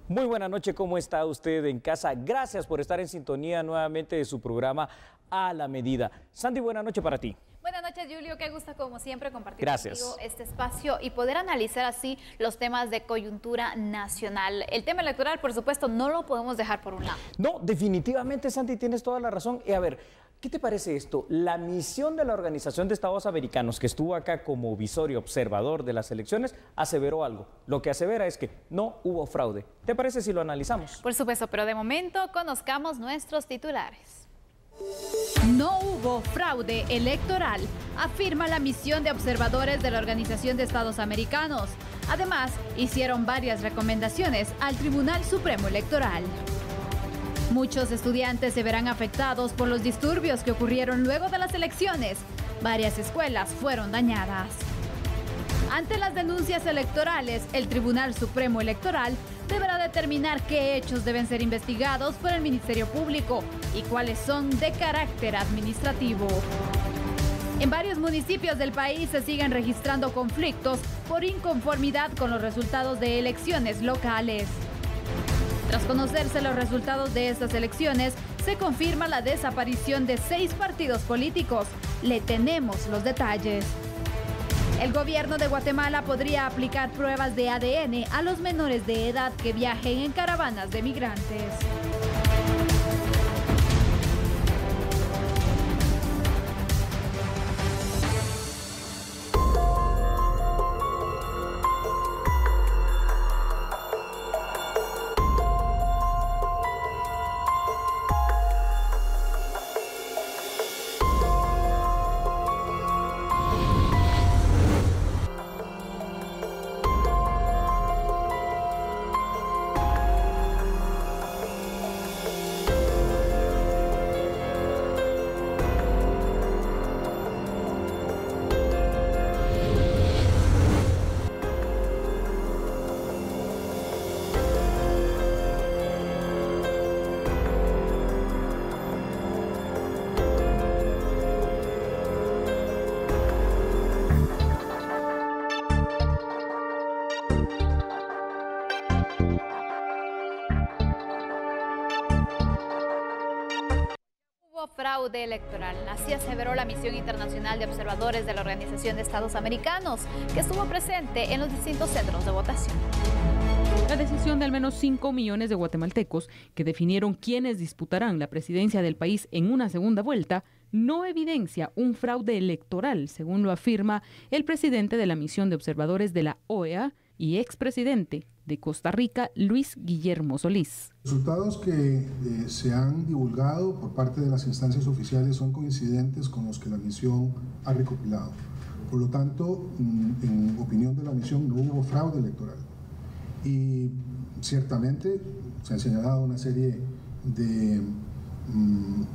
Muy buena noche, ¿cómo está usted en casa? Gracias por estar en sintonía nuevamente de su programa A la Medida. Sandy, buena noche para ti. Buenas noches, Julio, qué gusto como siempre compartir Gracias. contigo este espacio y poder analizar así los temas de coyuntura nacional. El tema electoral, por supuesto, no lo podemos dejar por un lado. No, definitivamente, Sandy, tienes toda la razón. Y a ver, ¿qué te parece esto? La misión de la Organización de Estados Americanos, que estuvo acá como visor y observador de las elecciones, aseveró algo. Lo que asevera es que no hubo fraude. ¿Te parece si lo analizamos? Por supuesto, pero de momento conozcamos nuestros titulares. No hubo fraude electoral, afirma la misión de observadores de la Organización de Estados Americanos. Además, hicieron varias recomendaciones al Tribunal Supremo Electoral. Muchos estudiantes se verán afectados por los disturbios que ocurrieron luego de las elecciones. Varias escuelas fueron dañadas. Ante las denuncias electorales, el Tribunal Supremo Electoral deberá determinar qué hechos deben ser investigados por el Ministerio Público y cuáles son de carácter administrativo. En varios municipios del país se siguen registrando conflictos por inconformidad con los resultados de elecciones locales. Tras conocerse los resultados de estas elecciones, se confirma la desaparición de 6 partidos políticos. Le tenemos los detalles. El gobierno de Guatemala podría aplicar pruebas de ADN a los menores de edad que viajen en caravanas de migrantes. Fraude electoral. Así aseveró la misión internacional de observadores de la Organización de Estados Americanos, que estuvo presente en los distintos centros de votación. La decisión de al menos 5 millones de guatemaltecos que definieron quiénes disputarán la presidencia del país en una segunda vuelta no evidencia un fraude electoral, según lo afirma el presidente de la misión de observadores de la OEA y expresidente de Costa Rica, Luis Guillermo Solís. Los resultados que se han divulgado por parte de las instancias oficiales son coincidentes con los que la misión ha recopilado. Por lo tanto, en opinión de la misión, no hubo fraude electoral. Y ciertamente se han señalado una serie de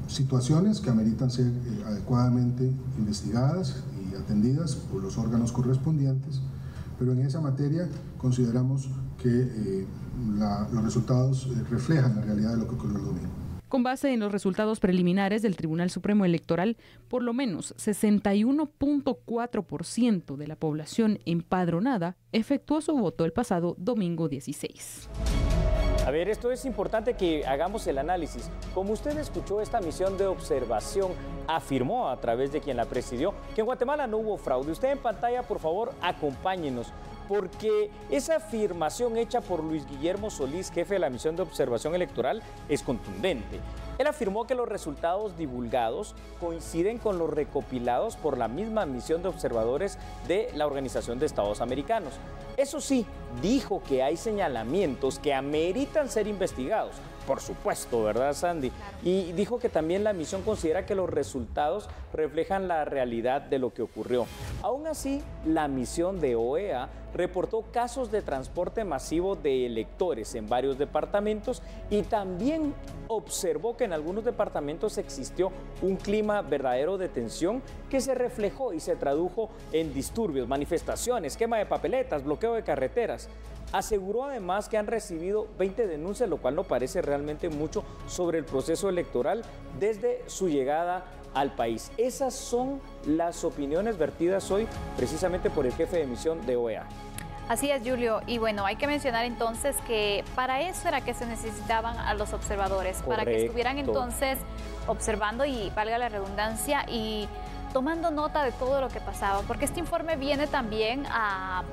situaciones que ameritan ser adecuadamente investigadas y atendidas por los órganos correspondientes, pero en esa materia consideramos que los resultados reflejan la realidad de lo que ocurrió el domingo. Con base en los resultados preliminares del Tribunal Supremo Electoral, por lo menos 61.4% de la población empadronada efectuó su voto el pasado domingo 16. A ver, esto es importante que hagamos el análisis. Como usted escuchó, esta misión de observación afirmó a través de quien la presidió que en Guatemala no hubo fraude. Usted en pantalla, por favor, acompáñenos, porque esa afirmación hecha por Luis Guillermo Solís, jefe de la misión de observación electoral, es contundente. Él afirmó que los resultados divulgados coinciden con los recopilados por la misma misión de observadores de la Organización de Estados Americanos. Eso sí, dijo que hay señalamientos que ameritan ser investigados. Por supuesto, ¿verdad, Sandy? Y dijo que también la misión considera que los resultados reflejan la realidad de lo que ocurrió. Aún así, la misión de OEA reportó casos de transporte masivo de electores en varios departamentos y también observó que en algunos departamentos existió un clima verdadero de tensión que se reflejó y se tradujo en disturbios, manifestaciones, quema de papeletas, bloqueo de carreteras. Aseguró además que han recibido 20 denuncias, lo cual no parece realmente mucho, sobre el proceso electoral desde su llegada al país. Esas son las opiniones vertidas hoy precisamente por el jefe de misión de OEA. Así es, Julio. Y bueno, hay que mencionar entonces que para eso era que se necesitaban a los observadores, Correcto. para que estuvieran entonces observando y, valga la redundancia, y tomando nota de todo lo que pasaba, porque este informe viene también a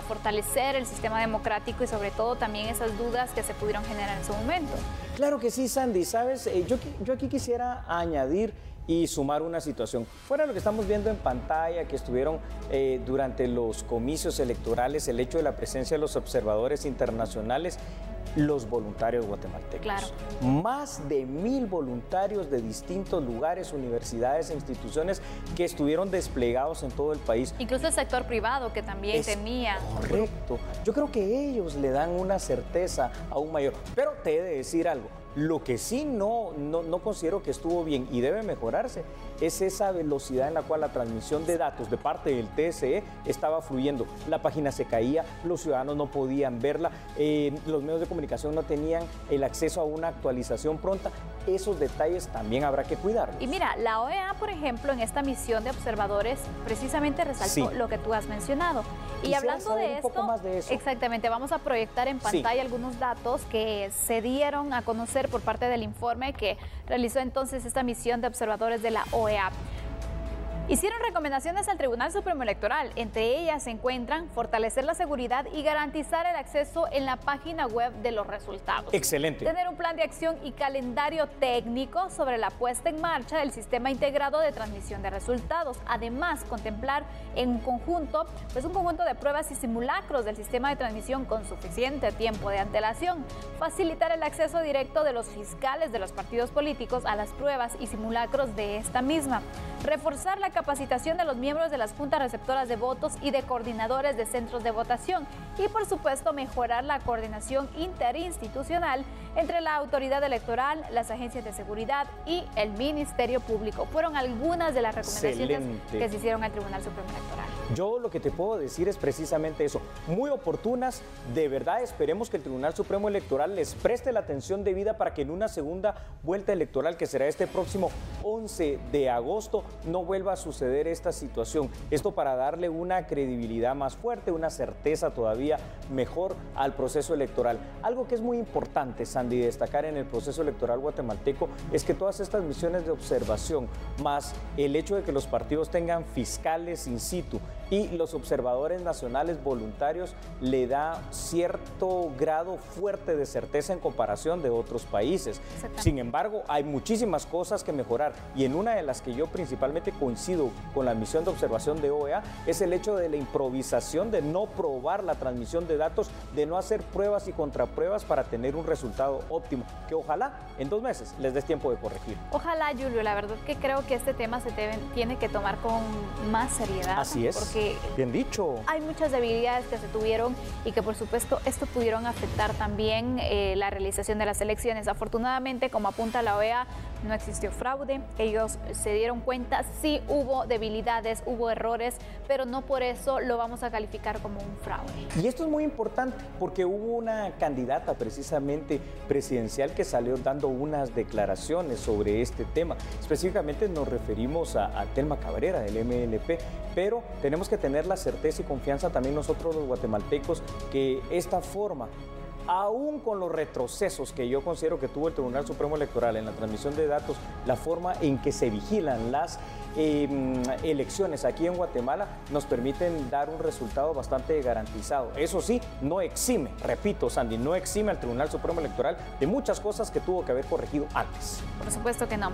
fortalecer el sistema democrático y sobre todo también esas dudas que se pudieron generar en su momento. Claro que sí, Sandy. Sabes, yo aquí quisiera añadir y sumar una situación. Fuera de lo que estamos viendo en pantalla, que estuvieron durante los comicios electorales, el hecho de la presencia de los observadores internacionales, los voluntarios guatemaltecos. Claro. Más de 1000 voluntarios de distintos lugares, universidades e instituciones que estuvieron desplegados en todo el país. Incluso el sector privado que también tenía. Correcto. Yo creo que ellos le dan una certeza aún mayor. Pero te he de decir algo. Lo que sí no considero que estuvo bien y debe mejorarse es esa velocidad en la cual la transmisión de datos de parte del TSE estaba fluyendo. La página se caía, los ciudadanos no podían verla, los medios de comunicación no tenían el acceso a una actualización pronta. Esos detalles también habrá que cuidarlos. Y mira, la OEA, por ejemplo, en esta misión de observadores, precisamente resaltó lo que tú has mencionado. Y Quisiera hablando de esto, un poco más de eso. Exactamente, vamos a proyectar en pantalla algunos datos que se dieron a conocer por parte del informe que realizó entonces esta misión de observadores de la OEA. Hicieron recomendaciones al Tribunal Supremo Electoral. Entre ellas se encuentran fortalecer la seguridad y garantizar el acceso en la página web de los resultados. Excelente. Tener un plan de acción y calendario técnico sobre la puesta en marcha del sistema integrado de transmisión de resultados. Además, contemplar en un conjunto de pruebas y simulacros del sistema de transmisión con suficiente tiempo de antelación. Facilitar el acceso directo de los fiscales de los partidos políticos a las pruebas y simulacros de esta misma. Reforzar la capacitación de los miembros de las juntas receptoras de votos y de coordinadores de centros de votación y, por supuesto, mejorar la coordinación interinstitucional entre la autoridad electoral, las agencias de seguridad y el Ministerio Público. Fueron algunas de las recomendaciones que se hicieron al Tribunal Supremo Electoral. Yo lo que te puedo decir es precisamente eso, muy oportunas. De verdad esperemos que el Tribunal Supremo Electoral les preste la atención debida para que en una segunda vuelta electoral, que será este próximo 11 de agosto, no vuelva a suceder esta situación. Esto para darle una credibilidad más fuerte, una certeza todavía mejor al proceso electoral. Algo que es muy importante, Sandy, destacar en el proceso electoral guatemalteco es que todas estas misiones de observación, más el hecho de que los partidos tengan fiscales in situ y los observadores nacionales voluntarios, le da cierto grado fuerte de certeza en comparación de otros países. Sin embargo, hay muchísimas cosas que mejorar y en una de las que yo principalmente coincido con la misión de observación de OEA es el hecho de la improvisación, de no probar la transmisión de datos, de no hacer pruebas y contrapruebas para tener un resultado óptimo, que ojalá en 2 meses les des tiempo de corregir. Ojalá, Julio, la verdad que creo que este tema tiene que tomar con más seriedad. Así es, porque bien dicho. Hay muchas debilidades que se tuvieron y que por supuesto esto pudieron afectar también la realización de las elecciones. Afortunadamente, como apunta la OEA, no existió fraude. Ellos se dieron cuenta, sí hubo debilidades, hubo errores, pero no por eso lo vamos a calificar como un fraude. Y esto es muy importante porque hubo una candidata precisamente presidencial que salió dando unas declaraciones sobre este tema. Específicamente nos referimos a Telma Cabrera del MLP, pero tenemos que tener la certeza y confianza también nosotros los guatemaltecos que esta forma, aún con los retrocesos que yo considero que tuvo el Tribunal Supremo Electoral en la transmisión de datos, la forma en que se vigilan las elecciones aquí en Guatemala nos permiten dar un resultado bastante garantizado. Eso sí, no exime, repito, Sandy, no exime al Tribunal Supremo Electoral de muchas cosas que tuvo que haber corregido antes. Por supuesto que no.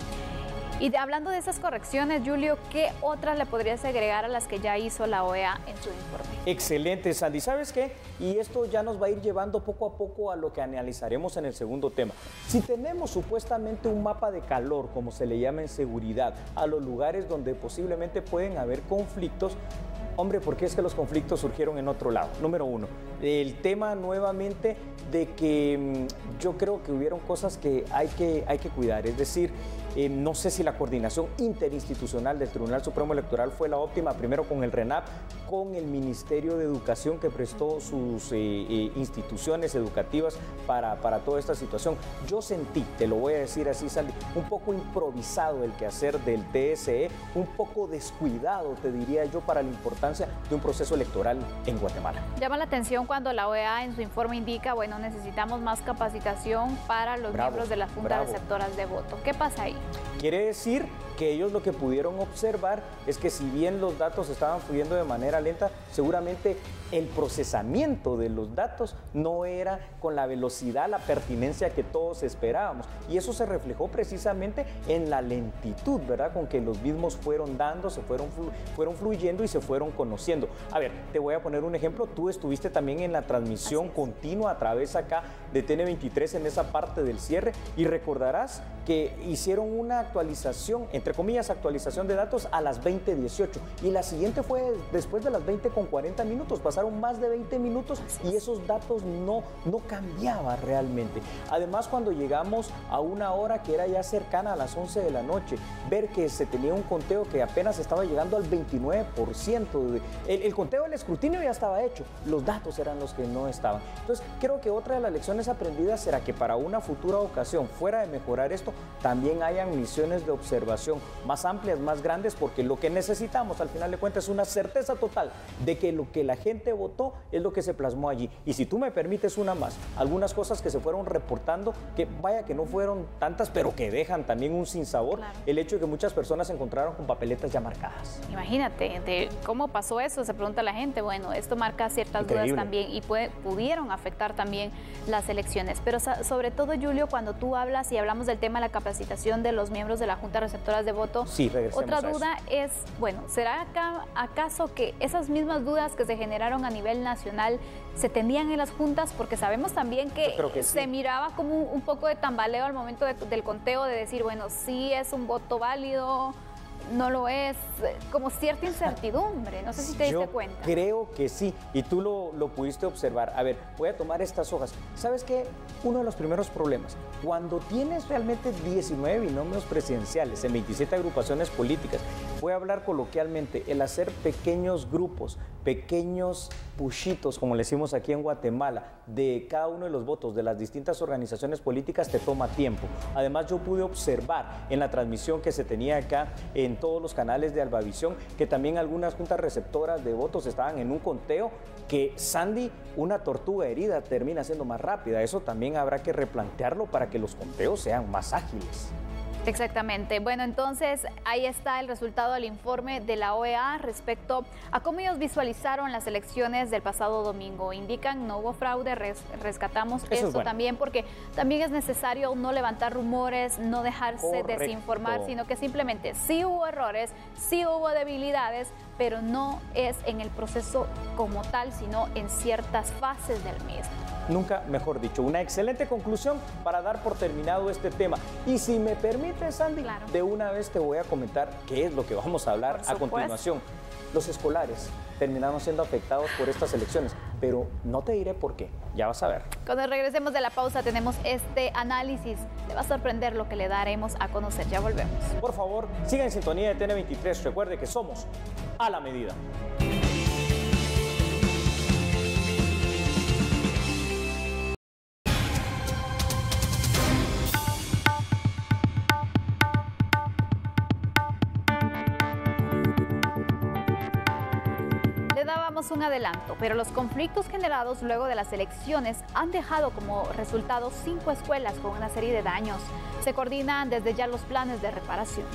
Y hablando de esas correcciones, Julio, ¿qué otras le podrías agregar a las que ya hizo la OEA en su informe? Excelente, Sandy. ¿Sabes qué? Y esto ya nos va a ir llevando poco a poco a lo que analizaremos en el segundo tema. Si tenemos supuestamente un mapa de calor, como se le llama en seguridad, a los lugares donde posiblemente pueden haber conflictos, hombre, ¿por qué es que los conflictos surgieron en otro lado? Número uno, el tema nuevamente de que yo creo que hubieron cosas que hay que cuidar, es decir, No sé si la coordinación interinstitucional del Tribunal Supremo Electoral fue la óptima, primero con el RENAP, con el Ministerio de Educación que prestó sus instituciones educativas para toda esta situación. Yo sentí, te lo voy a decir así, Sandy, un poco improvisado el quehacer del TSE, un poco descuidado, te diría yo, para la importancia de un proceso electoral en Guatemala. Llama la atención cuando la OEA en su informe indica, bueno, necesitamos más capacitación para los miembros de las juntas receptoras de voto. ¿Qué pasa ahí? Quiere decir que ellos lo que pudieron observar es que si bien los datos estaban fluyendo de manera lenta, seguramente el procesamiento de los datos no era con la velocidad, la pertinencia que todos esperábamos. Y eso se reflejó precisamente en la lentitud, ¿verdad? Con que los mismos fueron dando, fueron fluyendo y se fueron conociendo. A ver, te voy a poner un ejemplo. Tú estuviste también en la transmisión continua a través acá de TN23 en esa parte del cierre y recordarás que hicieron una actualización, entre comillas, actualización de datos a las 20:18 y la siguiente fue después de las 20:40 minutos. Pasaron más de 20 minutos y esos datos no cambiaban realmente. Además, cuando llegamos a una hora que era ya cercana a las 11 de la noche, ver que se tenía un conteo que apenas estaba llegando al 29%. El conteo del escrutinio ya estaba hecho, los datos eran los que no estaban. Entonces, creo que otra de las lecciones aprendidas será que para una futura ocasión, fuera de mejorar esto, también hayan misiones de observación más amplias, más grandes, porque lo que necesitamos al final de cuentas es una certeza total de que lo que la gente votó es lo que se plasmó allí. Y si tú me permites una más, algunas cosas que se fueron reportando, que vaya que no fueron tantas, pero que dejan también un sinsabor, el hecho de que muchas personas se encontraron con papeletas ya marcadas. Imagínate, de cómo pasó eso, se pregunta la gente. Bueno, esto marca ciertas dudas también y pudieron afectar también las elecciones. Pero sobre todo, Julio, cuando tú hablas y hablamos del tema de la capacitación de los miembros de la Junta Receptoras de Voto, otra duda es, bueno, ¿será acaso que esas mismas dudas que se generaron a nivel nacional se tenían en las juntas? Porque sabemos también que se miraba como un poco de tambaleo al momento del conteo, de decir, bueno, sí es un voto válido, no lo es, como cierta incertidumbre. No sé si te diste cuenta. Creo que sí, y tú lo pudiste observar. A ver, voy a tomar estas hojas. ¿Sabes qué? Uno de los primeros problemas, cuando tienes realmente 19 binomios presidenciales en 27 agrupaciones políticas, voy a hablar coloquialmente, el hacer pequeños grupos, pequeños pushitos, como le decimos aquí en Guatemala, de cada uno de los votos de las distintas organizaciones políticas te toma tiempo. Además, yo pude observar en la transmisión que se tenía acá en todos los canales de Albavisión que también algunas juntas receptoras de votos estaban en un conteo que, Sandy, una tortuga herida termina siendo más rápida. Eso también habrá que replantearlo para que los conteos sean más ágiles. Exactamente. Bueno, entonces ahí está el resultado del informe de la OEA respecto a cómo ellos visualizaron las elecciones del pasado domingo. Indican no hubo fraude, rescatamos esto también, porque también es necesario no levantar rumores, no dejarse desinformar, sino que simplemente sí hubo errores, sí hubo debilidades, pero no es en el proceso como tal, sino en ciertas fases del mismo. Nunca mejor dicho, una excelente conclusión para dar por terminado este tema. Y si me permites, Sandy, de una vez te voy a comentar qué es lo que vamos a hablar a continuación. Los escolares terminaron siendo afectados por estas elecciones, pero no te diré por qué, ya vas a ver. Cuando regresemos de la pausa tenemos este análisis, te va a sorprender lo que le daremos a conocer, ya volvemos. Por favor, siga en sintonía de TN23, recuerde que somos a la medida. Un adelanto, pero los conflictos generados luego de las elecciones han dejado como resultado 5 escuelas con una serie de daños. Se coordinan desde ya los planes de reparación.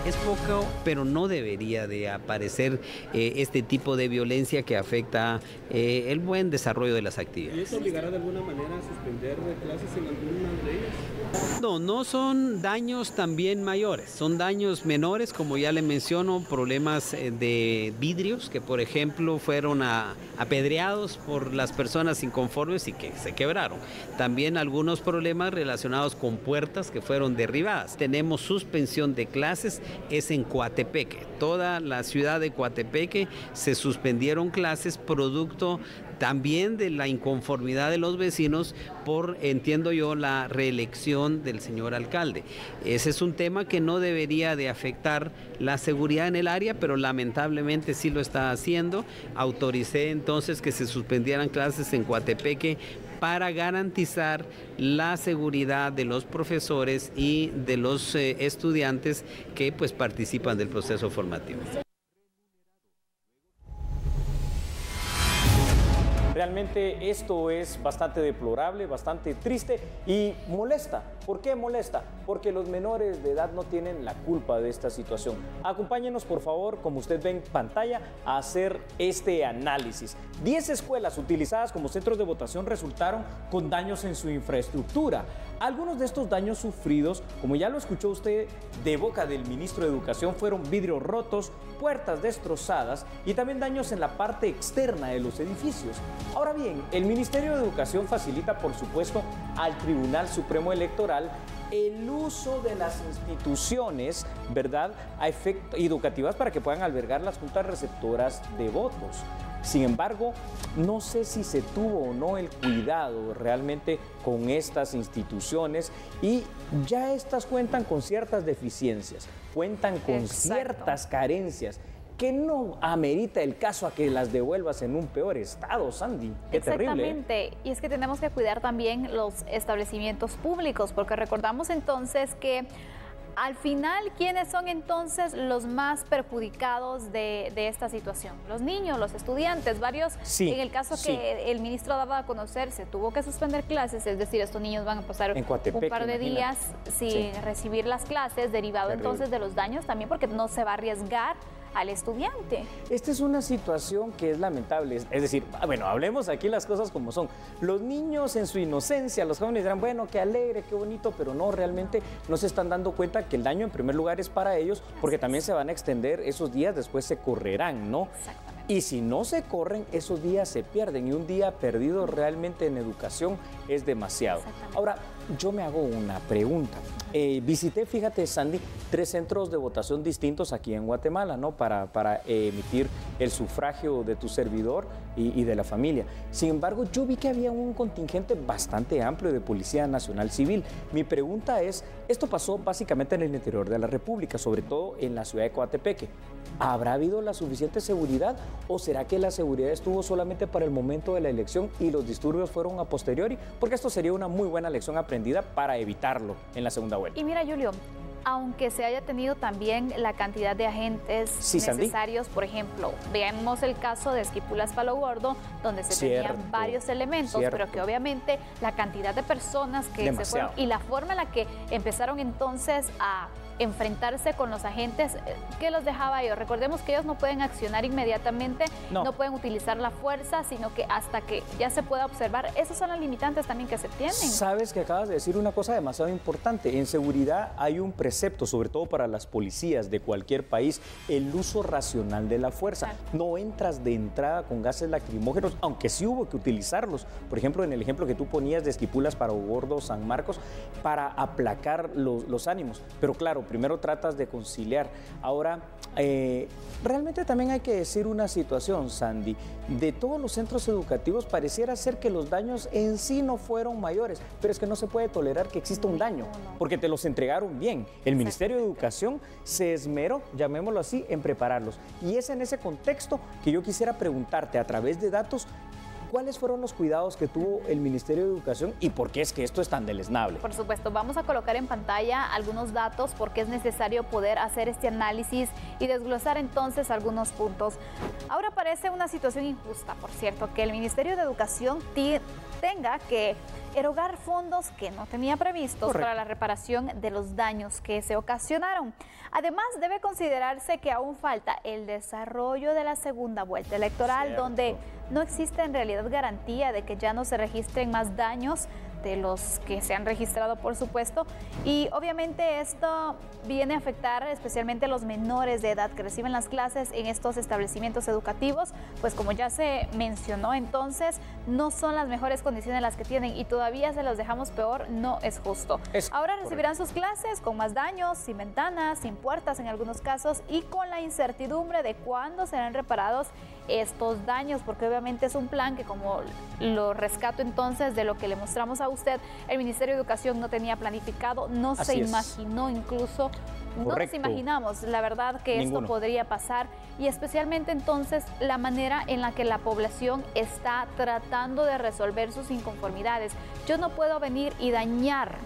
Es poco, pero no debería de aparecer este tipo de violencia que afecta el buen desarrollo de las actividades. ¿Y eso obligará de alguna manera a suspender clases en alguna de ellas? No son daños también mayores, son daños menores, como ya le menciono, problemas de vidrios que, por ejemplo, fueron apedreados por las personas inconformes y que se quebraron. También algunos problemas relacionados con puertas que fueron derribadas. Tenemos suspensión de clases, es en Coatepeque. Toda la ciudad de Coatepeque se suspendieron clases producto también de la inconformidad de los vecinos por, entiendo yo, la reelección decisión del señor alcalde. Ese es un tema que no debería de afectar la seguridad en el área, pero lamentablemente sí lo está haciendo. Autoricé entonces que se suspendieran clases en Coatepeque para garantizar la seguridad de los profesores y de los estudiantes que pues participan del proceso formativo. Realmente esto es bastante deplorable, bastante triste y molesta. ¿Por qué molesta? Porque los menores de edad no tienen la culpa de esta situación. Acompáñenos, por favor, como usted ve en pantalla, a hacer este análisis. 10 escuelas utilizadas como centros de votación resultaron con daños en su infraestructura. Algunos de estos daños sufridos, como ya lo escuchó usted de boca del ministro de Educación, fueron vidrios rotos, puertas destrozadas y también daños en la parte externa de los edificios. Ahora bien, el Ministerio de Educación facilita, por supuesto, al Tribunal Supremo Electoral el uso de las instituciones, ¿verdad?, educativas para que puedan albergar las juntas receptoras de votos. Sin embargo, no sé si se tuvo o no el cuidado realmente con estas instituciones y ya estas cuentan con ciertas deficiencias, cuentan con ciertas carencias que no amerita el caso a que las devuelvas en un peor estado, Sandy. Qué terrible. Exactamente, y es que tenemos que cuidar también los establecimientos públicos, porque recordamos entonces que al final, ¿quiénes son entonces los más perjudicados de esta situación? Los niños, los estudiantes, varios. Sí, en el caso que el ministro daba a conocer, se tuvo que suspender clases, es decir, estos niños van a pasar un par de días sin recibir las clases, derivado entonces de los daños también, porque no se va a arriesgar al estudiante. Esta es una situación que es lamentable, es decir, bueno, hablemos aquí las cosas como son. Los niños en su inocencia, los jóvenes dirán, bueno, qué alegre, qué bonito, pero no, realmente no se están dando cuenta que el daño en primer lugar es para ellos, porque también se van a extender esos días, después se correrán, ¿no? Exactamente. Y si no se corren, esos días se pierden y un día perdido realmente en educación es demasiado. Ahora, yo me hago una pregunta. Visité, fíjate, Sandy, 3 centros de votación distintos aquí en Guatemala, ¿no? Para emitir el sufragio de tu servidor y de la familia. Sin embargo, yo vi que había un contingente bastante amplio de Policía Nacional Civil. Mi pregunta es, esto pasó básicamente en el interior de la República, sobre todo en la ciudad de Coatepeque. ¿Habrá habido la suficiente seguridad o será que la seguridad estuvo solamente para el momento de la elección y los disturbios fueron a posteriori? Porque esto sería una muy buena lección aprendida para evitarlo en la segunda vuelta. Y mira, Julio, aunque se haya tenido también la cantidad de agentes necesarios, por ejemplo, veamos el caso de Esquipulas Palo Gordo, donde se tenían varios elementos, pero que obviamente la cantidad de personas que se fueron y la forma en la que empezaron entonces a enfrentarse con los agentes, ¿qué los dejaba ellos? Recordemos que ellos no pueden accionar inmediatamente, no pueden utilizar la fuerza, sino que hasta que ya se pueda observar. Esas son las limitantes también que se tienen. Sabes que acabas de decir una cosa demasiado importante. En seguridad hay un precepto, sobre todo para las policías de cualquier país, el uso racional de la fuerza. No entras de entrada con gases lacrimógenos, aunque sí hubo que utilizarlos. Por ejemplo, en el ejemplo que tú ponías de Esquipulas, Palo Gordo, San Marcos, para aplacar los ánimos. Pero claro, primero tratas de conciliar. Ahora, realmente también hay que decir una situación, Sandy. De todos los centros educativos pareciera ser que los daños en sí no fueron mayores, pero es que no se puede tolerar que exista un daño, porque te los entregaron bien. El Ministerio de Educación se esmeró, llamémoslo así, en prepararlos. Y es en ese contexto que yo quisiera preguntarte a través de datos, ¿cuáles fueron los cuidados que tuvo el Ministerio de Educación y por qué es que esto es tan deleznable? Por supuesto, vamos a colocar en pantalla algunos datos porque es necesario poder hacer este análisis y desglosar entonces algunos puntos. Ahora parece una situación injusta, por cierto, que el Ministerio de Educación tenga que erogar fondos que no tenía previstos para la reparación de los daños que se ocasionaron. Además, debe considerarse que aún falta el desarrollo de la segunda vuelta electoral, donde no existe en realidad garantía de que ya no se registren más daños de los que se han registrado, por supuesto, y obviamente esto viene a afectar especialmente a los menores de edad que reciben las clases en estos establecimientos educativos, pues como ya se mencionó entonces, no son las mejores condiciones las que tienen y todavía todavía se los dejamos peor, no es justo. Ahora recibirán sus clases con más daños, sin ventanas, sin puertas en algunos casos y con la incertidumbre de cuándo serán reparados estos daños, porque obviamente es un plan que, como lo rescato entonces de lo que le mostramos a usted, el Ministerio de Educación no tenía planificado, no se imaginó incluso. No nos imaginamos, la verdad, que esto podría pasar, y especialmente entonces la manera en la que la población está tratando de resolver sus inconformidades. Yo no puedo venir y dañar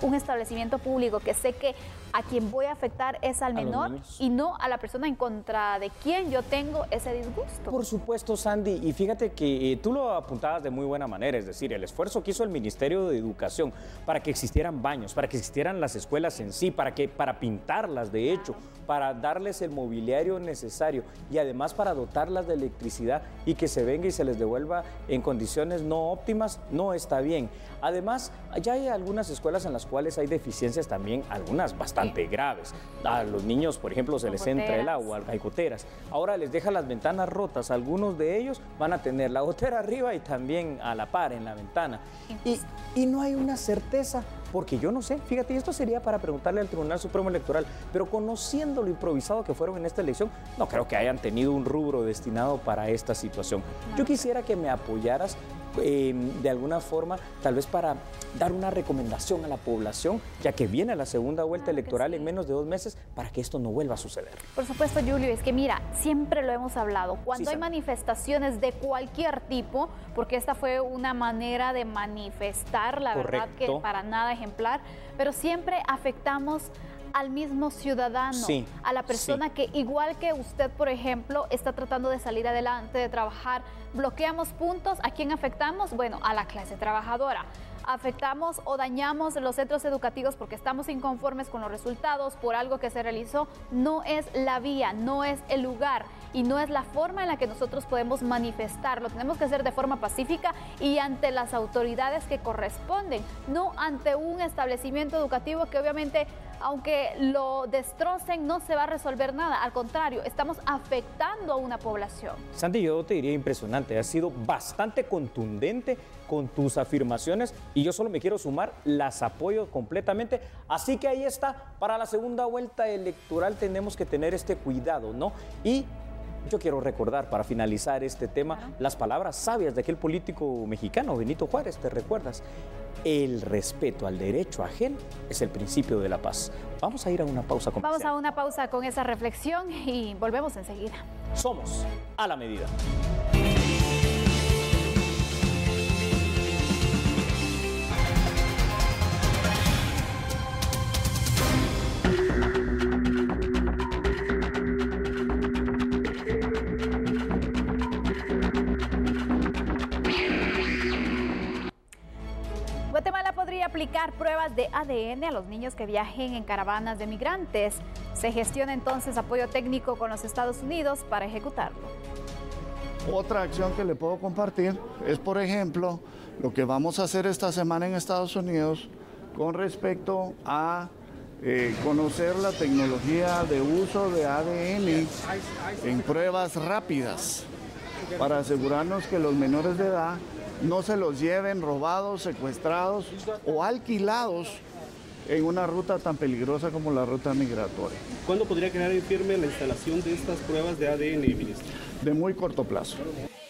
un establecimiento público que sé que a quien voy a afectar es al menor y no a la persona en contra de quien yo tengo ese disgusto. Por supuesto, Sandy, y fíjate que tú lo apuntabas de muy buena manera, es decir, el esfuerzo que hizo el Ministerio de Educación para que existieran baños, para que existieran las escuelas en sí, para pintarlas de hecho, para darles el mobiliario necesario y además para dotarlas de electricidad y que se venga y se les devuelva en condiciones no óptimas, no está bien. Además, ya hay algunas escuelas en las cuales hay deficiencias también, algunas bastante graves. A los niños, por ejemplo, se les entra el agua, hay goteras. Ahora les deja las ventanas rotas. Algunos de ellos van a tener la gotera arriba y también a la par en la ventana. Y no hay una certeza, porque yo no sé, fíjate, y esto sería para preguntarle al Tribunal Supremo Electoral, pero conociendo lo improvisado que fueron en esta elección, no creo que hayan tenido un rubro destinado para esta situación. Yo quisiera que me apoyaras de alguna forma, tal vez para dar una recomendación a la población, ya que viene la segunda vuelta electoral en menos de 2 meses, para que esto no vuelva a suceder. Por supuesto, Julio, es que mira, siempre lo hemos hablado, cuando hay manifestaciones de cualquier tipo, porque esta fue una manera de manifestar, la verdad que para nada ejemplar, pero siempre afectamos al mismo ciudadano, a la persona que, igual que usted, por ejemplo, está tratando de salir adelante, de trabajar, bloqueamos puntos. ¿A quién afectamos? Bueno, a la clase trabajadora. Afectamos o dañamos los centros educativos porque estamos inconformes con los resultados por algo que se realizó. No es la vía, no es el lugar y no es la forma en la que nosotros podemos manifestarlo. Tenemos que hacer de forma pacífica y ante las autoridades que corresponden, no ante un establecimiento educativo que obviamente, aunque lo destrocen, no se va a resolver nada. Al contrario, estamos afectando a una población. Sandy, yo te diría impresionante. Has sido bastante contundente con tus afirmaciones y yo solo me quiero sumar, las apoyo completamente. Así que ahí está, para la segunda vuelta electoral tenemos que tener este cuidado, ¿no? Y yo quiero recordar, para finalizar este tema, las palabras sabias de aquel político mexicano, Benito Juárez, ¿te recuerdas? El respeto al derecho ajeno es el principio de la paz. Vamos a ir a una pausa comercial. Vamos a una pausa con esa reflexión y volvemos enseguida. Somos A la Medida. Guatemala podría aplicar pruebas de ADN a los niños que viajen en caravanas de migrantes. Se gestiona entonces apoyo técnico con los Estados Unidos para ejecutarlo. Otra acción que le puedo compartir es, por ejemplo, lo que vamos a hacer esta semana en Estados Unidos con respecto a conocer la tecnología de uso de ADN en pruebas rápidas para asegurarnos que los menores de edad no se los lleven robados, secuestrados o alquilados en una ruta tan peligrosa como la ruta migratoria. ¿Cuándo podría quedar en firme la instalación de estas pruebas de ADN, ministro? De muy corto plazo.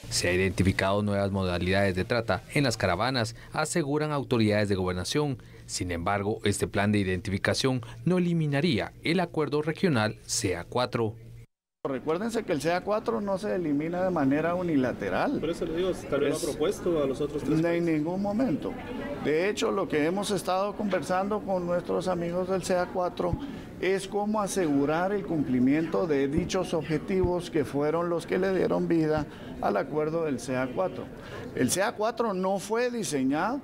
Se han identificado nuevas modalidades de trata en las caravanas, aseguran autoridades de gobernación. Sin embargo, este plan de identificación no eliminaría el acuerdo regional CA4. Recuérdense que el CA4 no se elimina de manera unilateral. Por eso le digo, tal vez lo ha propuesto a los otros 3 países. En ningún momento. De hecho, lo que hemos estado conversando con nuestros amigos del CA4 es cómo asegurar el cumplimiento de dichos objetivos que fueron los que le dieron vida al acuerdo del CA4. El CA4 no fue diseñado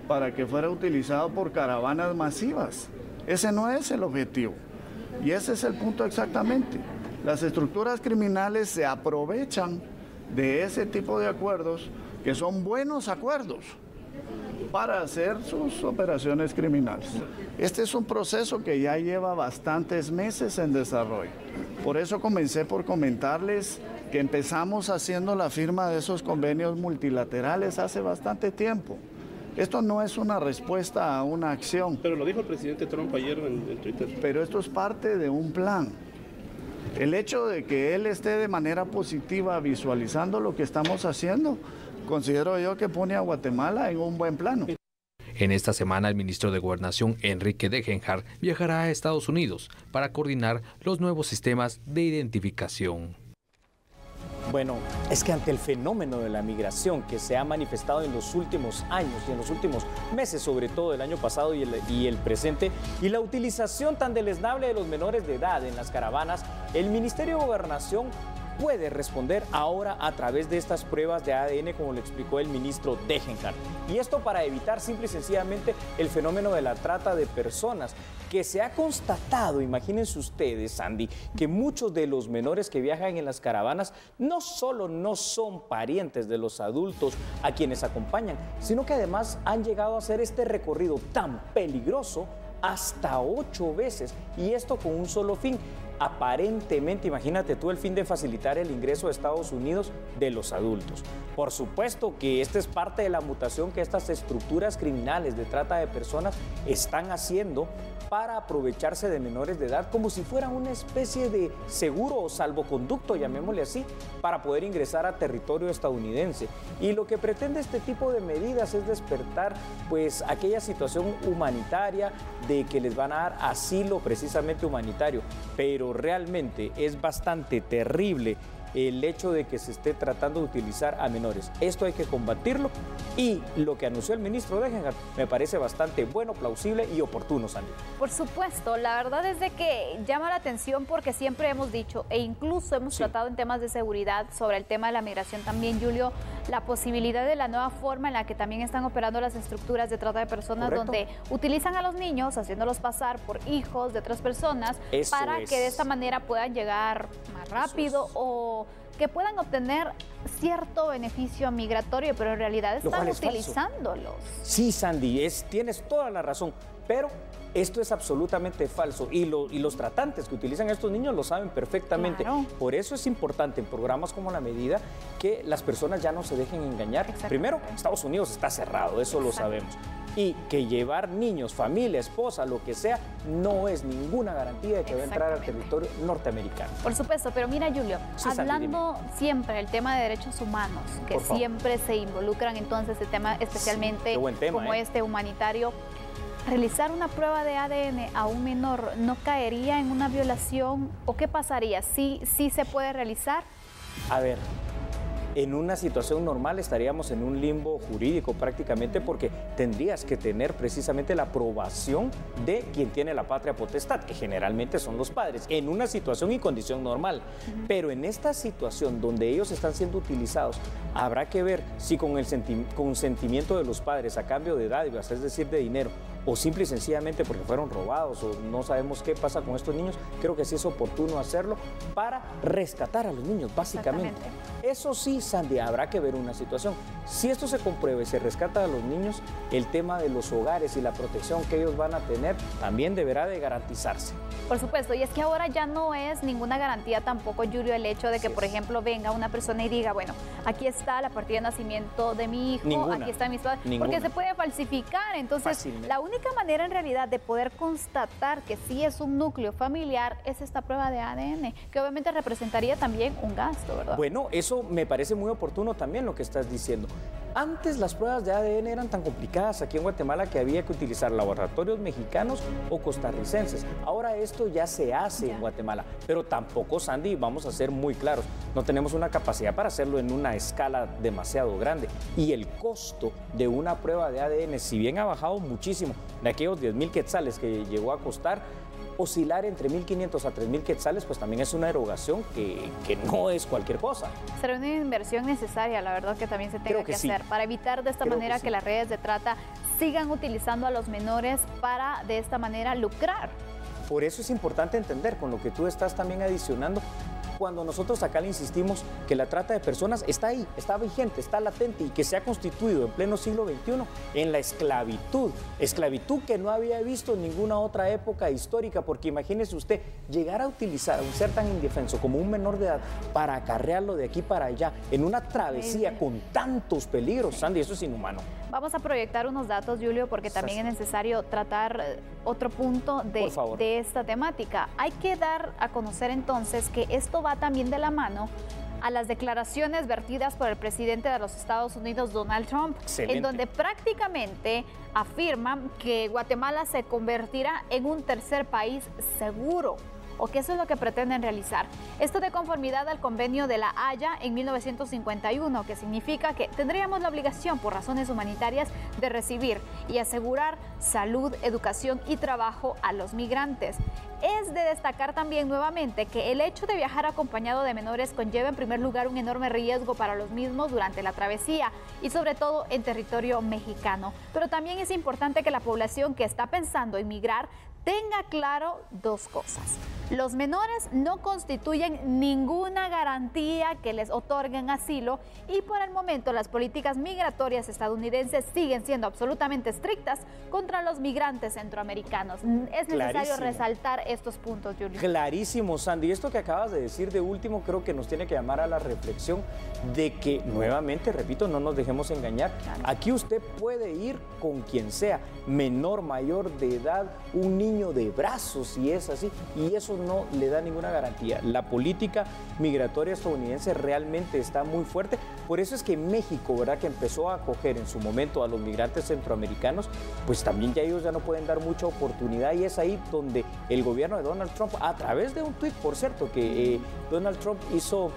para que fuera utilizado por caravanas masivas. Ese no es el objetivo. Y ese es el punto exactamente. Las estructuras criminales se aprovechan de ese tipo de acuerdos, que son buenos acuerdos, para hacer sus operaciones criminales. Este es un proceso que ya lleva bastantes meses en desarrollo. Por eso comencé por comentarles que empezamos haciendo la firma de esos convenios multilaterales hace bastante tiempo. Esto no es una respuesta a una acción. Pero lo dijo el presidente Trump ayer en Twitter. Pero esto es parte de un plan. El hecho de que él esté de manera positiva visualizando lo que estamos haciendo, considero yo que pone a Guatemala en un buen plano. En esta semana, el ministro de Gobernación, Enrique Degenhardt, viajará a Estados Unidos para coordinar los nuevos sistemas de identificación. Bueno, es que ante el fenómeno de la migración que se ha manifestado en los últimos años y en los últimos meses, sobre todo el año pasado y el presente, y la utilización tan deleznable de los menores de edad en las caravanas, el Ministerio de Gobernación puede responder ahora a través de estas pruebas de ADN, como le explicó el ministro Degenhardt. Y esto para evitar simple y sencillamente el fenómeno de la trata de personas, que se ha constatado, imagínense ustedes, Sandy, que muchos de los menores que viajan en las caravanas no solo no son parientes de los adultos a quienes acompañan, sino que además han llegado a hacer este recorrido tan peligroso hasta 8 veces, y esto con un solo fin. Aparentemente, imagínate tú, el fin de facilitar el ingreso a Estados Unidos de los adultos. Por supuesto que esta es parte de la mutación que estas estructuras criminales de trata de personas están haciendo para aprovecharse de menores de edad como si fueran una especie de seguro o salvoconducto, llamémosle así, para poder ingresar a territorio estadounidense. Y lo que pretende este tipo de medidas es despertar pues aquella situación humanitaria de que les van a dar asilo precisamente humanitario, pero realmente es bastante terrible el hecho de que se esté tratando de utilizar a menores. Esto hay que combatirlo, y lo que anunció el ministro Degenhardt me parece bastante bueno, plausible y oportuno, Sandy. Por supuesto, la verdad es de que llama la atención porque siempre hemos dicho, e incluso hemos tratado en temas de seguridad sobre el tema de la migración también, Julio, la posibilidad de la nueva forma en la que también están operando las estructuras de trata de personas. Correcto. Donde utilizan a los niños haciéndolos pasar por hijos de otras personas. Eso para que de esta manera puedan llegar más rápido o que puedan obtener cierto beneficio migratorio, pero en realidad están utilizándolos. Sí, Sandy, tienes toda la razón, pero esto es absolutamente falso, y los tratantes que utilizan a estos niños lo saben perfectamente. Claro. Por eso es importante en programas como La Medida que las personas ya no se dejen engañar. Primero, Estados Unidos está cerrado, eso lo sabemos. Y que llevar niños, familia, esposa, lo que sea, no es ninguna garantía de que va a entrar al territorio norteamericano. Por supuesto, pero mira, Julio, hablando siempre del tema de derechos humanos, que siempre se involucran entonces el tema, especialmente como este humanitario, ¿realizar una prueba de ADN a un menor no caería en una violación? ¿O qué pasaría? ¿Sí se puede realizar? A ver, en una situación normal estaríamos en un limbo jurídico prácticamente, porque tendrías que tener precisamente la aprobación de quien tiene la patria potestad, que generalmente son los padres, en una situación y condición normal. Pero en esta situación donde ellos están siendo utilizados, habrá que ver si con el consentimiento de los padres a cambio de dádivas, es decir, de dinero, o simple y sencillamente porque fueron robados o no sabemos qué pasa con estos niños. Creo que sí es oportuno hacerlo para rescatar a los niños, básicamente. Eso sí, Sandy, habrá que ver una situación. Si esto se comprueba y se rescata a los niños, el tema de los hogares y la protección que ellos van a tener también deberá de garantizarse. Por supuesto, y es que ahora ya no es ninguna garantía tampoco, Julio, el hecho de que, por ejemplo, venga una persona y diga, bueno, aquí está la partida de nacimiento de mi hijo, aquí está mi padre, porque se puede falsificar. Entonces, la única manera en realidad de poder constatar que sí es un núcleo familiar es esta prueba de ADN, que obviamente representaría también un gasto, ¿verdad? Bueno, eso me parece muy oportuno también lo que estás diciendo. Antes las pruebas de ADN eran tan complicadas aquí en Guatemala que había que utilizar laboratorios mexicanos o costarricenses. Ahora esto ya se hace en Guatemala, pero tampoco, Sandy, vamos a ser muy claros, no tenemos una capacidad para hacerlo en una escala demasiado grande. Y el costo de una prueba de ADN, si bien ha bajado muchísimo, de aquellos 10,000 quetzales que llegó a costar, oscilar entre 1.500 a 3.000 quetzales, pues también es una erogación que no es cualquier cosa. Será una inversión necesaria, la verdad, que también se tenga que hacer para evitar de esta manera que las redes de trata sigan utilizando a los menores para de esta manera lucrar. Por eso es importante entender, con lo que tú estás también adicionando, cuando nosotros acá le insistimos que la trata de personas está ahí, está vigente, está latente, y que se ha constituido en pleno siglo XXI en la esclavitud. Esclavitud que no había visto en ninguna otra época histórica, porque imagínese usted llegar a utilizar a un ser tan indefenso como un menor de edad para acarrearlo de aquí para allá en una travesía con tantos peligros, Sandy, eso es inhumano. Vamos a proyectar unos datos, Julio, porque también es necesario tratar otro punto de esta temática. Hay que dar a conocer entonces que esto va también de la mano a las declaraciones vertidas por el presidente de los Estados Unidos, Donald Trump, en donde prácticamente afirma que Guatemala se convertirá en un tercer país seguro, o que eso es lo que pretenden realizar. Esto de conformidad al convenio de La Haya en 1951, que significa que tendríamos la obligación por razones humanitarias de recibir y asegurar salud, educación y trabajo a los migrantes. Es de destacar también nuevamente que el hecho de viajar acompañado de menores conlleva en primer lugar un enorme riesgo para los mismos durante la travesía y sobre todo en territorio mexicano. Pero también es importante que la población que está pensando en migrar tenga claro dos cosas. Los menores no constituyen ninguna garantía que les otorguen asilo y por el momento las políticas migratorias estadounidenses siguen siendo absolutamente estrictas contra los migrantes centroamericanos. Es necesario resaltar estos puntos, Julio. Clarísimo, Sandy. Esto que acabas de decir de último creo que nos tiene que llamar a la reflexión de que nuevamente, repito, no nos dejemos engañar. Claro. Aquí usted puede ir con quien sea, menor, mayor de edad, un niño de brazos, si es así, y eso no le da ninguna garantía. La política migratoria estadounidense realmente está muy fuerte. Por eso es que México, ¿verdad?, que empezó a acoger en su momento a los migrantes centroamericanos, pues también ya ellos ya no pueden dar mucha oportunidad, y es ahí donde el gobierno de Donald Trump, a través de un tuit, por cierto, que Donald Trump hizo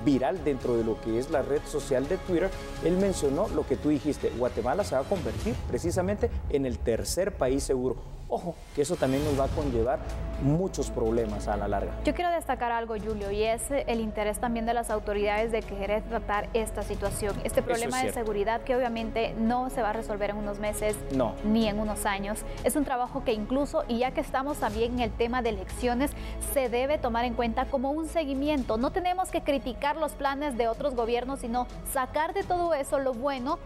viral dentro de lo que es la red social de Twitter, él mencionó lo que tú dijiste: Guatemala se va a convertir precisamente en el tercer país seguro. Ojo, que eso también nos va a conllevar muchos problemas a la larga. Yo quiero destacar algo, Julio, y es el interés también de las autoridades de querer tratar esta situación, este problema de seguridad que obviamente no se va a resolver en unos meses, ni en unos años. Es un trabajo que incluso, y ya que estamos también en el tema de elecciones, se debe tomar en cuenta como un seguimiento. No tenemos que criticar los planes de otros gobiernos, sino sacar de todo eso lo bueno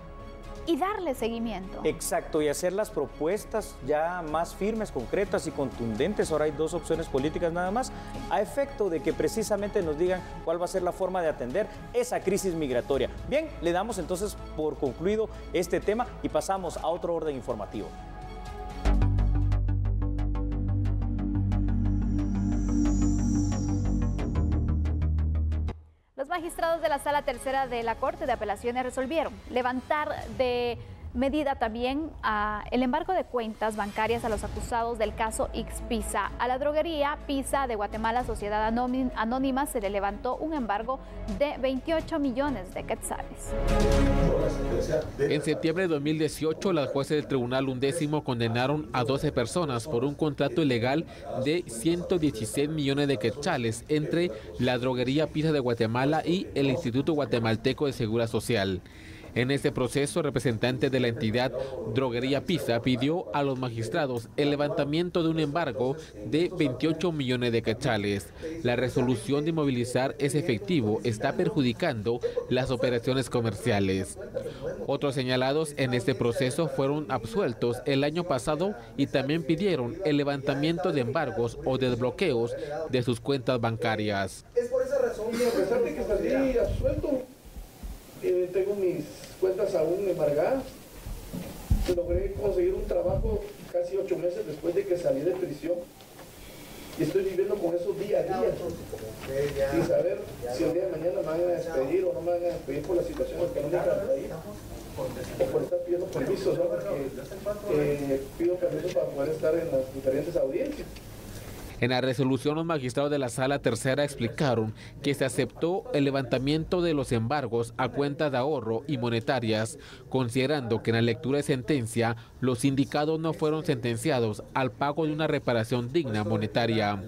y darle seguimiento. Exacto, y hacer las propuestas ya más firmes, concretas y contundentes. Ahora hay dos opciones políticas nada más, a efecto de que precisamente nos digan cuál va a ser la forma de atender esa crisis migratoria. Bien, le damos entonces por concluido este tema y pasamos a otro orden informativo. Los magistrados de la Sala Tercera de la Corte de Apelaciones resolvieron levantar de medida también el embargo de cuentas bancarias a los acusados del caso Ixpisa. A la droguería Pisa de Guatemala, Sociedad Anónima, se le levantó un embargo de 28 millones de quetzales. En septiembre de 2018, las jueces del Tribunal Undécimo condenaron a 12 personas por un contrato ilegal de 116 millones de quetzales entre la droguería Pisa de Guatemala y el Instituto Guatemalteco de Seguridad Social. En este proceso, el representante de la entidad Droguería Pisa pidió a los magistrados el levantamiento de un embargo de 28 millones de quetzales. La resolución de inmovilizar ese efectivo está perjudicando las operaciones comerciales. Otros señalados en este proceso fueron absueltos el año pasado y también pidieron el levantamiento de embargos o desbloqueos de sus cuentas bancarias. Es por esa razón que a pesar de que salí absuelto, tengo mis cuentas aún embargadas. Logré conseguir un trabajo casi 8 meses después de que salí de prisión y estoy viviendo con eso día a día, sin saber si el día de mañana me van a despedir o no me van a despedir por la situación económica del país o por estar pidiendo permisos, ¿no? Porque pido permiso para poder estar en las diferentes audiencias. En la resolución, los magistrados de la Sala Tercera explicaron que se aceptó el levantamiento de los embargos a cuentas de ahorro y monetarias, considerando que en la lectura de sentencia los sindicados no fueron sentenciados al pago de una reparación digna monetaria.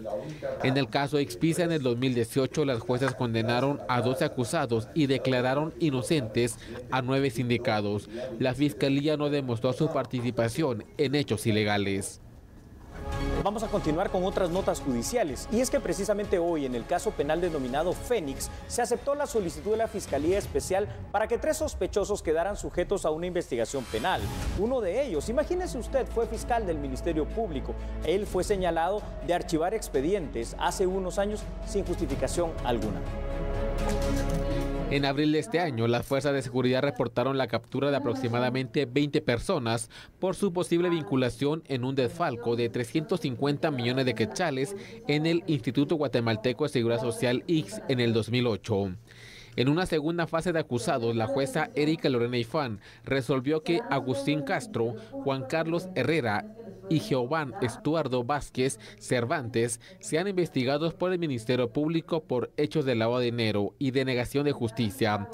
En el caso de Ixpisa, en el 2018, las juezas condenaron a 12 acusados y declararon inocentes a 9 sindicados. La Fiscalía no demostró su participación en hechos ilegales. Vamos a continuar con otras notas judiciales, y es que precisamente hoy en el caso penal denominado Fénix se aceptó la solicitud de la Fiscalía Especial para que 3 sospechosos quedaran sujetos a una investigación penal. Uno de ellos, imagínese usted, fue fiscal del Ministerio Público. Él fue señalado de archivar expedientes hace unos años sin justificación alguna. En abril de este año, las fuerzas de seguridad reportaron la captura de aproximadamente 20 personas por su posible vinculación en un desfalco de 350 millones de quetzales en el Instituto Guatemalteco de Seguridad Social IX en el 2008. En una segunda fase de acusados, la jueza Erika Lorena Ifán resolvió que Agustín Castro, Juan Carlos Herrera y Jehován Estuardo Vázquez Cervantes sean investigados por el Ministerio Público por hechos de lavado de dinero y denegación de justicia.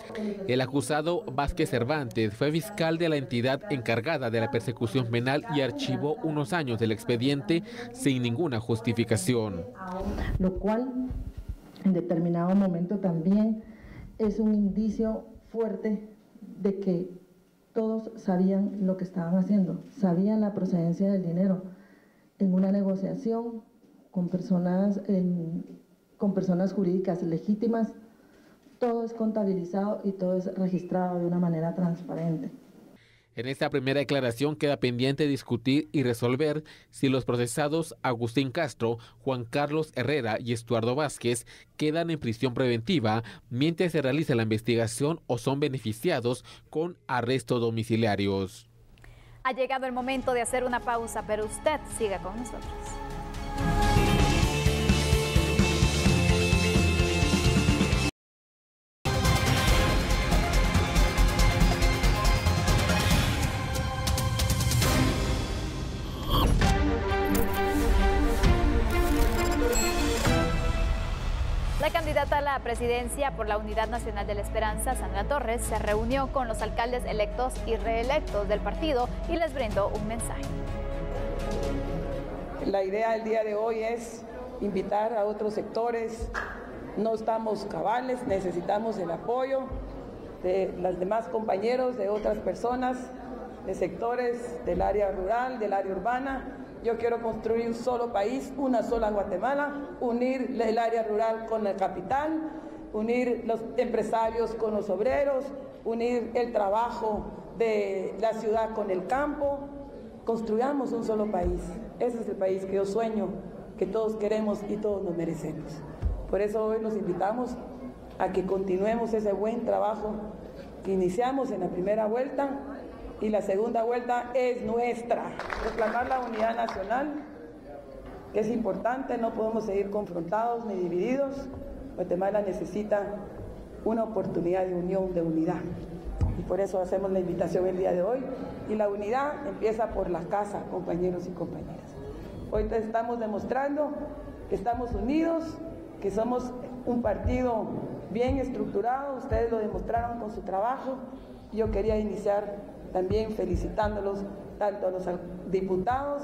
El acusado Vázquez Cervantes fue fiscal de la entidad encargada de la persecución penal y archivó unos años del expediente sin ninguna justificación. Lo cual, en determinado momento también es un indicio fuerte de que todos sabían lo que estaban haciendo, sabían la procedencia del dinero en una negociación con personas jurídicas legítimas. Todo es contabilizado y todo es registrado de una manera transparente. En esta primera declaración queda pendiente discutir y resolver si los procesados Agustín Castro, Juan Carlos Herrera y Estuardo Vázquez quedan en prisión preventiva mientras se realiza la investigación o son beneficiados con arrestos domiciliarios. Ha llegado el momento de hacer una pausa, pero usted siga con nosotros. La candidata a la presidencia por la Unidad Nacional de la Esperanza, Sandra Torres, se reunió con los alcaldes electos y reelectos del partido y les brindó un mensaje. La idea del día de hoy es invitar a otros sectores. No estamos cabales, necesitamos el apoyo de los demás compañeros, de otras personas, de sectores del área rural, del área urbana. Yo quiero construir un solo país, una sola Guatemala, unir el área rural con la capital, unir los empresarios con los obreros, unir el trabajo de la ciudad con el campo. Construyamos un solo país. Ese es el país que yo sueño, que todos queremos y todos nos merecemos. Por eso hoy los invitamos a que continuemos ese buen trabajo que iniciamos en la primera vuelta. Y la segunda vuelta es nuestra, reclamar la unidad nacional, que es importante, no podemos seguir confrontados ni divididos. Guatemala necesita una oportunidad de unión, de unidad. Y por eso hacemos la invitación el día de hoy. Y la unidad empieza por la casa, compañeros y compañeras. Hoy te estamos demostrando que estamos unidos, que somos un partido bien estructurado, ustedes lo demostraron con su trabajo. Yo quería iniciar también felicitándolos tanto a los diputados,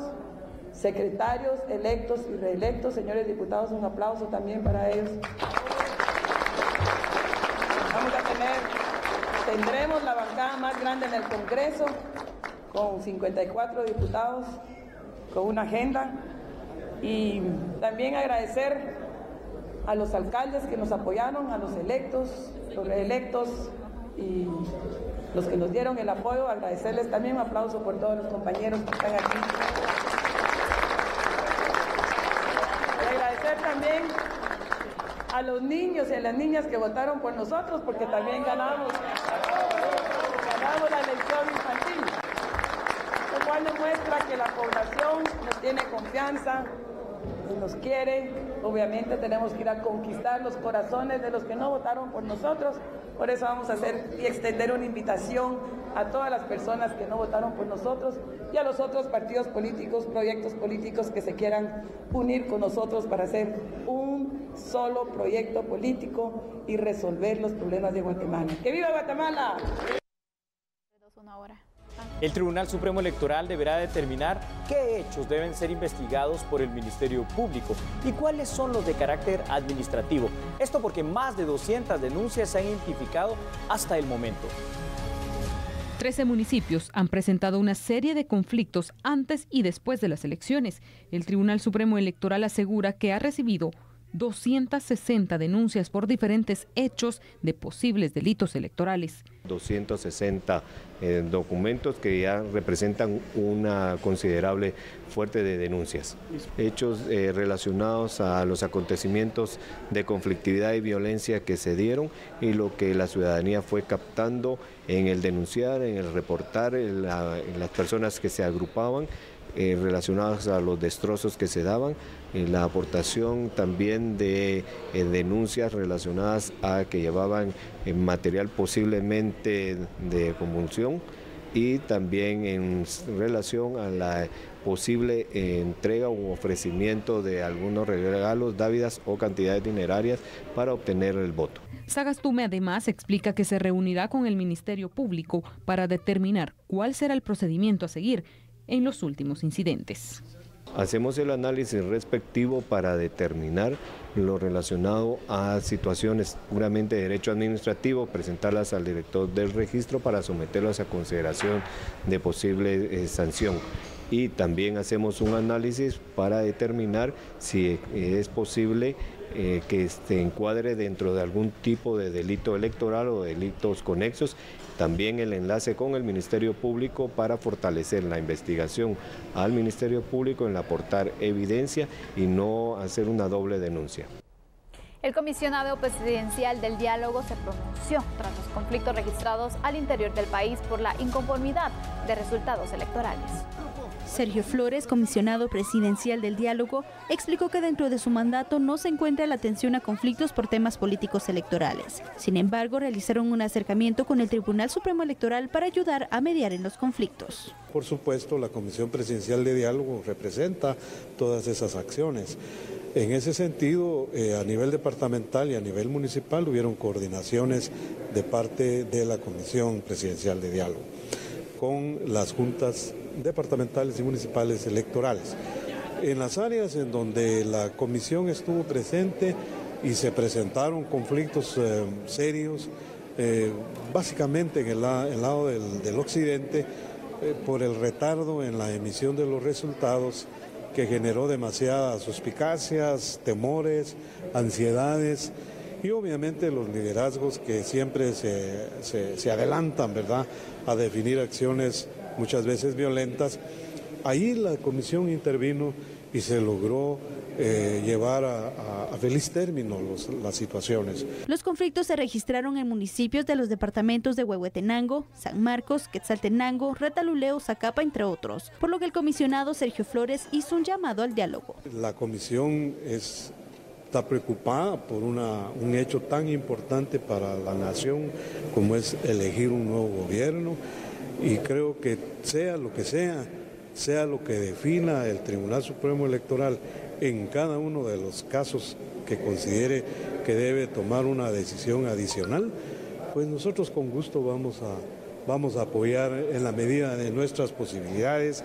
secretarios electos y reelectos. Señores diputados, un aplauso también para ellos. Tendremos la bancada más grande en el Congreso, con 54 diputados, con una agenda. Y también agradecer a los alcaldes que nos apoyaron, a los electos, los reelectos y los que nos dieron el apoyo, agradecerles también. Un aplauso por todos los compañeros que están aquí. Y agradecer también a los niños y a las niñas que votaron por nosotros, porque también ganamos la elección infantil, lo cual demuestra que la población nos tiene confianza y nos quiere. Obviamente tenemos que ir a conquistar los corazones de los que no votaron por nosotros. Por eso vamos a hacer y extender una invitación a todas las personas que no votaron por nosotros y a los otros partidos políticos, proyectos políticos que se quieran unir con nosotros para hacer un solo proyecto político y resolver los problemas de Guatemala. ¡Que viva Guatemala! El Tribunal Supremo Electoral deberá determinar qué hechos deben ser investigados por el Ministerio Público y cuáles son los de carácter administrativo. Esto porque más de 200 denuncias se han identificado hasta el momento. 13 municipios han presentado una serie de conflictos antes y después de las elecciones. El Tribunal Supremo Electoral asegura que ha recibido 260 denuncias por diferentes hechos de posibles delitos electorales. 260 documentos que ya representan una considerable fuerte de denuncias. Hechos relacionados a los acontecimientos de conflictividad y violencia que se dieron y lo que la ciudadanía fue captando en el denunciar, en el reportar, en las personas que se agrupaban, relacionados a los destrozos que se daban, la aportación también de denuncias relacionadas a que llevaban material posiblemente de convulsión y también en relación a la posible entrega u ofrecimiento de algunos regalos, dávidas o cantidades dinerarias para obtener el voto. Sagastume además explica que se reunirá con el Ministerio Público para determinar cuál será el procedimiento a seguir en los últimos incidentes. Hacemos el análisis respectivo para determinar lo relacionado a situaciones puramente de derecho administrativo, presentarlas al director del registro para someterlas a consideración de posible sanción. Y también hacemos un análisis para determinar si es posible que se encuadre dentro de algún tipo de delito electoral o delitos conexos. También el enlace con el Ministerio Público para fortalecer la investigación al Ministerio Público en aportar evidencia y no hacer una doble denuncia. El comisionado presidencial del diálogo se pronunció tras los conflictos registrados al interior del país por la inconformidad de resultados electorales. Sergio Flores, comisionado presidencial del diálogo, explicó que dentro de su mandato no se encuentra la atención a conflictos por temas políticos electorales. Sin embargo, realizaron un acercamiento con el Tribunal Supremo Electoral para ayudar a mediar en los conflictos. Por supuesto, la Comisión Presidencial de Diálogo representa todas esas acciones. En ese sentido, a nivel departamental y a nivel municipal hubieron coordinaciones de parte de la Comisión Presidencial de Diálogo con las juntas departamentales y municipales electorales. En las áreas en donde la comisión estuvo presente y se presentaron conflictos serios, básicamente en el lado del occidente, por el retardo en la emisión de los resultados que generó demasiadas suspicacias, temores, ansiedades y obviamente los liderazgos que siempre se adelantan, ¿verdad?, a definir acciones muchas veces violentas. Ahí la comisión intervino y se logró llevar a feliz término las situaciones. Los conflictos se registraron en municipios de los departamentos de Huehuetenango, San Marcos, Quetzaltenango, Retaluleu, Zacapa, entre otros, por lo que el comisionado Sergio Flores hizo un llamado al diálogo. La comisión está preocupada por un hecho tan importante para la nación como es elegir un nuevo gobierno, y creo que sea lo que sea lo que defina el Tribunal Supremo Electoral en cada uno de los casos que considere que debe tomar una decisión adicional, pues nosotros con gusto vamos a apoyar en la medida de nuestras posibilidades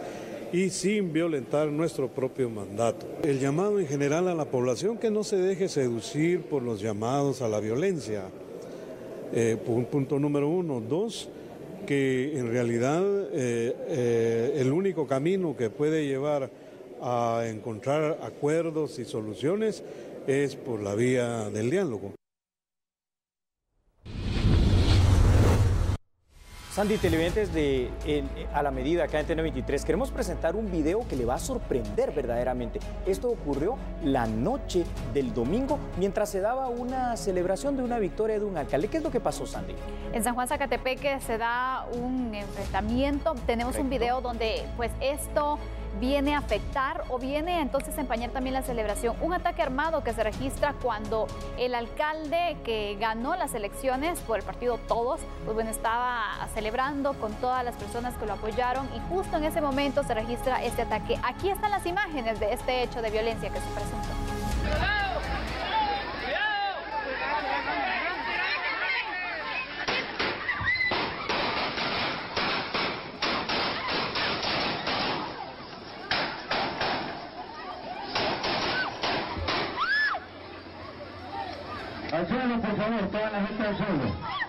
y sin violentar nuestro propio mandato. El llamado en general a la población que no se deje seducir por los llamados a la violencia, punto número 1. 2, que en realidad el único camino que puede llevar a encontrar acuerdos y soluciones es por la vía del diálogo. Sandy, televidentes de A la Medida acá en TN23, queremos presentar un video que le va a sorprender verdaderamente. Esto ocurrió la noche del domingo mientras se daba una celebración de una victoria de un alcalde. ¿Qué es lo que pasó, Sandy? En San Juan Zacatepeque se da un enfrentamiento. Tenemos un video donde pues esto viene a afectar o viene entonces a empañar también la celebración. Un ataque armado que se registra cuando el alcalde que ganó las elecciones por el partido Todos, pues bueno, estaba celebrando con todas las personas que lo apoyaron y justo en ese momento se registra este ataque. Aquí están las imágenes de este hecho de violencia que se presentó. Al suelo, por favor, toda la gente al suelo.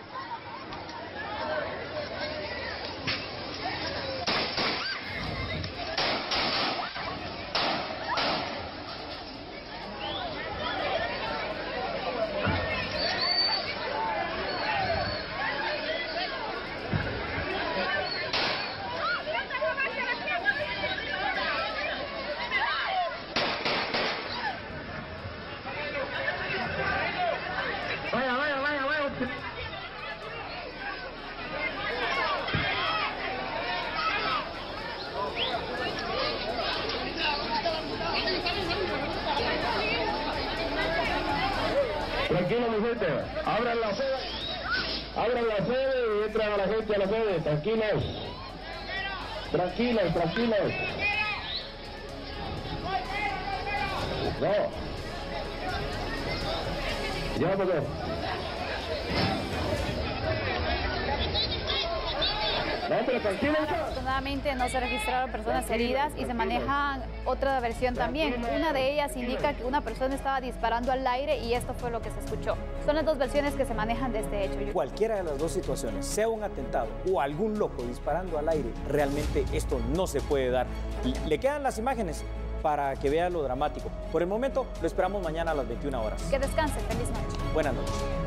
Tranquilo, mi gente. Abran la sede y entran a la gente a la sede. Tranquilos. Tranquilos, tranquilos. No. Ya, pues. Afortunadamente no se registraron personas heridas y se maneja otra versión también. Una de ellas indica que una persona estaba disparando al aire y esto fue lo que se escuchó. Son las dos versiones que se manejan de este hecho. Cualquiera de las dos situaciones, sea un atentado o algún loco disparando al aire, realmente esto no se puede dar. Y le quedan las imágenes para que vea lo dramático. Por el momento, lo esperamos mañana a las 21 horas. Que descansen. Feliz noche. Buenas noches.